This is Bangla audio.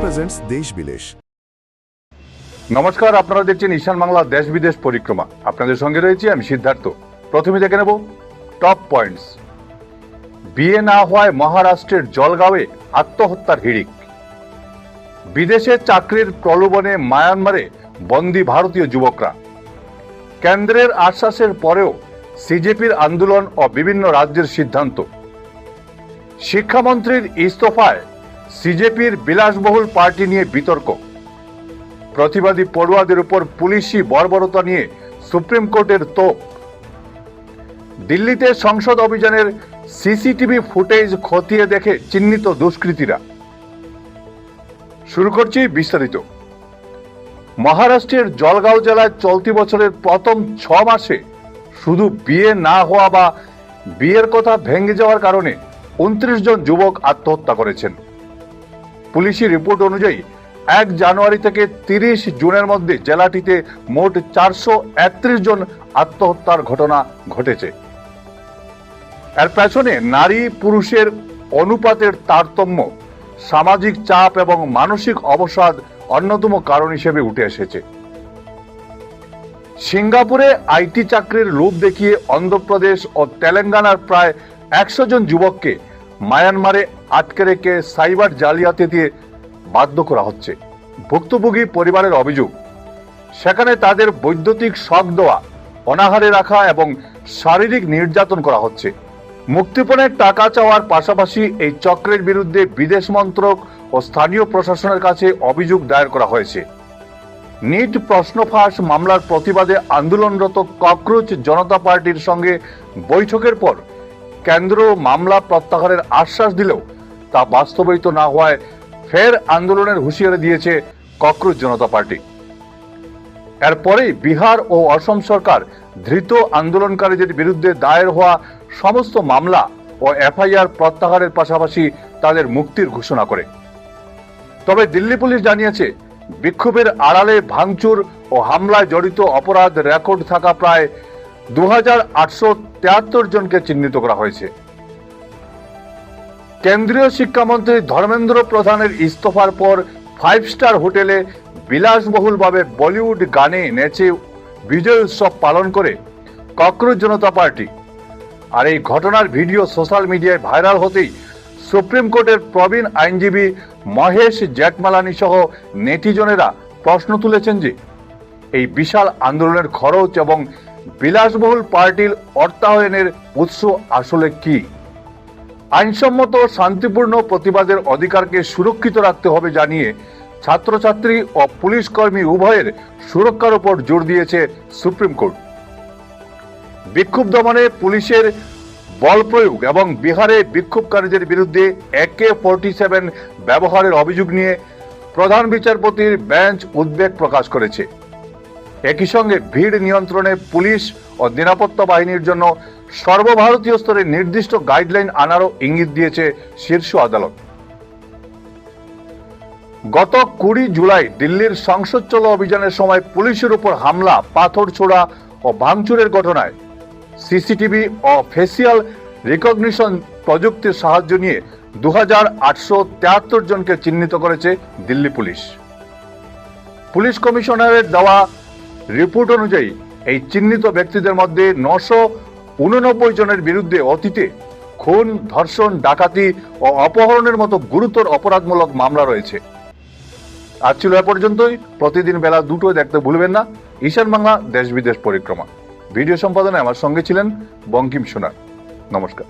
প্রেজেন্টস দেশ বিদেশ। নমস্কার, আপনারা দেখছেন ঈশান বাংলা দেশ বিদেশ পরিক্রমা। আপনাদের সঙ্গে রয়েছি আমি সিদ্ধার্থ। প্রথমে দেখে নেব টপ পয়েন্টস। বিয়ে না হওয়ায় মহারাষ্ট্রের জলগাঁওয়ে আত্মহত্যার হিড়িক। বিদেশে চাকরির প্রলোভনে মায়ানমারে বন্দী ভারতীয় যুবকরা। কেন্দ্রের আশ্বাসের পরেও সিজেপির আন্দোলন ও বিভিন্ন রাজ্যের সিদ্ধান্ত। শিক্ষামন্ত্রীর ইস্তফায় সিজেপির বিলাসবহুল পার্টি নিয়ে বিতর্ক। প্রতিবাদী পড়ুয়াদের উপর পুলিশি বর্বরতা নিয়ে সুপ্রিম কোর্টের তোপ। দিল্লিতে সংসদ অভিযানের সিসিটিভি ফুটেজ খতিয়ে দেখে চিহ্নিত দুষ্কৃতীরা। শুরু করছি বিস্তারিত। মহারাষ্ট্রের জলগাঁও জেলায় চলতি বছরের প্রথম 6 মাসে শুধু বিয়ে না হওয়া বা বিয়ের কথা ভেঙে যাওয়ার কারণে 29 জন যুবক আত্মহত্যা করেছেন। পুলিশি রিপোর্ট অনুযায়ী 1 জানুয়ারি থেকে 30 জুনের মধ্যে জেলাটিতে মোট 431 জন আত্মহত্যার ঘটনা ঘটেছে। এর পেছনে নারী পুরুষের অনুপাতের তারতম্য, সামাজিক চাপ এবং মানসিক অবসাদ অন্যতম কারণ হিসেবে উঠে এসেছে। সিঙ্গাপুরে আইটি চাকরির লোভ দেখিয়ে অন্ধ্রপ্রদেশ ও তেলেঙ্গানার প্রায় 100 জন যুবককে মায়ানমারে আটকে রেখে সাইবার জালিয়াতি দিয়ে বাধ্য করা হচ্ছে। ভুক্তভোগী পরিবারের অভিযোগ, সেখানে তাদের বৈদ্যুতিক শক দেওয়া, অনাহারে রাখা এবং শারীরিক নির্যাতন করা হচ্ছে। মুক্তিপণের টাকা চাওয়ার পাশাপাশি এই চক্রের বিরুদ্ধে বিদেশ মন্ত্রক ও স্থানীয় প্রশাসনের কাছে অভিযোগ দায়ের করা হয়েছে। নিট প্রশ্ন ফাঁস মামলার প্রতিবাদে আন্দোলনরত ককরোচ জনতা পার্টির সঙ্গে বৈঠকের পর কেন্দ্র মামলা প্রত্যাহারের আশ্বাস দিলেও তা বাস্তবায়িত না হওয়ায় ফের আন্দোলনের হুঁশিয়ারি দিয়েছে ককরোচ জনতা পার্টি। এরপরেই বিহার ও অসম সরকার ধৃত আন্দোলনকারীদের বিরুদ্ধে দায়ের হওয়া সমস্ত মামলা ও এফআইআর প্রত্যাহারের পাশাপাশি তাদের মুক্তির ঘোষণা করে। তবে দিল্লি পুলিশ জানিয়েছে, বিক্ষোভের আড়ালে ভাঙচুর ও হামলায় জড়িত অপরাধ রেকর্ড থাকা প্রায় 2873 জনকে চিহ্নিত করা হয়েছে। কেন্দ্রীয় শিক্ষামন্ত্রী ধর্মেন্দ্র প্রধানের ইস্তফার পর 5 স্টার হোটেলে বিলাসবহুলভাবে বলিউড গানে নেচে বিজয় উৎসব পালন করে ককরোচ জনতা পার্টি। আর এই ঘটনার ভিডিও সোশ্যাল মিডিয়ায় ভাইরাল হতেই সুপ্রিম কোর্টের প্রবীণ আইনজীবী মহেশ জেঠমালানি সহ নেটিজনেরা প্রশ্ন তুলেছেন যে এই বিশাল আন্দোলনের খরচ এবং বিলাসবহুল পার্টির অর্থায়নের উৎস আসলে কি। আইনসম্মত শান্তিপূর্ণ প্রতিবাদের অধিকারকে সুরক্ষিত রাখতে হবে জানিয়ে ছাত্রছাত্রী ও পুলিশ কর্মী উভয়ের সুরক্ষার উপর জোর দিয়েছে সুপ্রিম কোর্ট। বিক্ষোভ দমনে পুলিশের বল প্রয়োগ এবং বিহারে বিক্ষোভকারীদের বিরুদ্ধে AK-47 ব্যবহারের অভিযোগ নিয়ে প্রধান বিচারপতির বেঞ্চ উদ্বেগ প্রকাশ করেছে। একই সঙ্গে ভিড় নিয়ন্ত্রণে পুলিশ ও নিরাপত্তা বাহিনীর জন্য সর্বভারতীয় স্তরে নির্দিষ্ট গাইডলাইন আনারও ইঙ্গিত দিয়েছে শীর্ষ আদালত। গত 20 জুলাই দিল্লির সংসদ চলো অভিযানের সময় পুলিশের উপর হামলা, পাথর ছোড়া ও ভাঙচুরের ঘটনায় সিসিটিভি ও ফেসিয়াল রিকগনিশন প্রযুক্তির সাহায্য নিয়ে 2873 জনকে চিহ্নিত করেছে দিল্লি পুলিশ। পুলিশ কমিশনারের দেওয়া রিপোর্ট অনুযায়ী এই চিহ্নিত ব্যক্তিদের মধ্যে 989 জনের বিরুদ্ধে অতীতে খুন, ধর্ষণ, ডাকাতি ও অপহরণের মতো গুরুতর অপরাধমূলক মামলা রয়েছে। আজ ছিল এ পর্যন্তই। প্রতিদিন বেলা 2টোয় দেখতে ভুলবেন না ঈশান বাংলা দেশ বিদেশ পরিক্রমা। ভিডিও সম্পাদনায় আমার সঙ্গে ছিলেন বঙ্কিম সোনার। নমস্কার।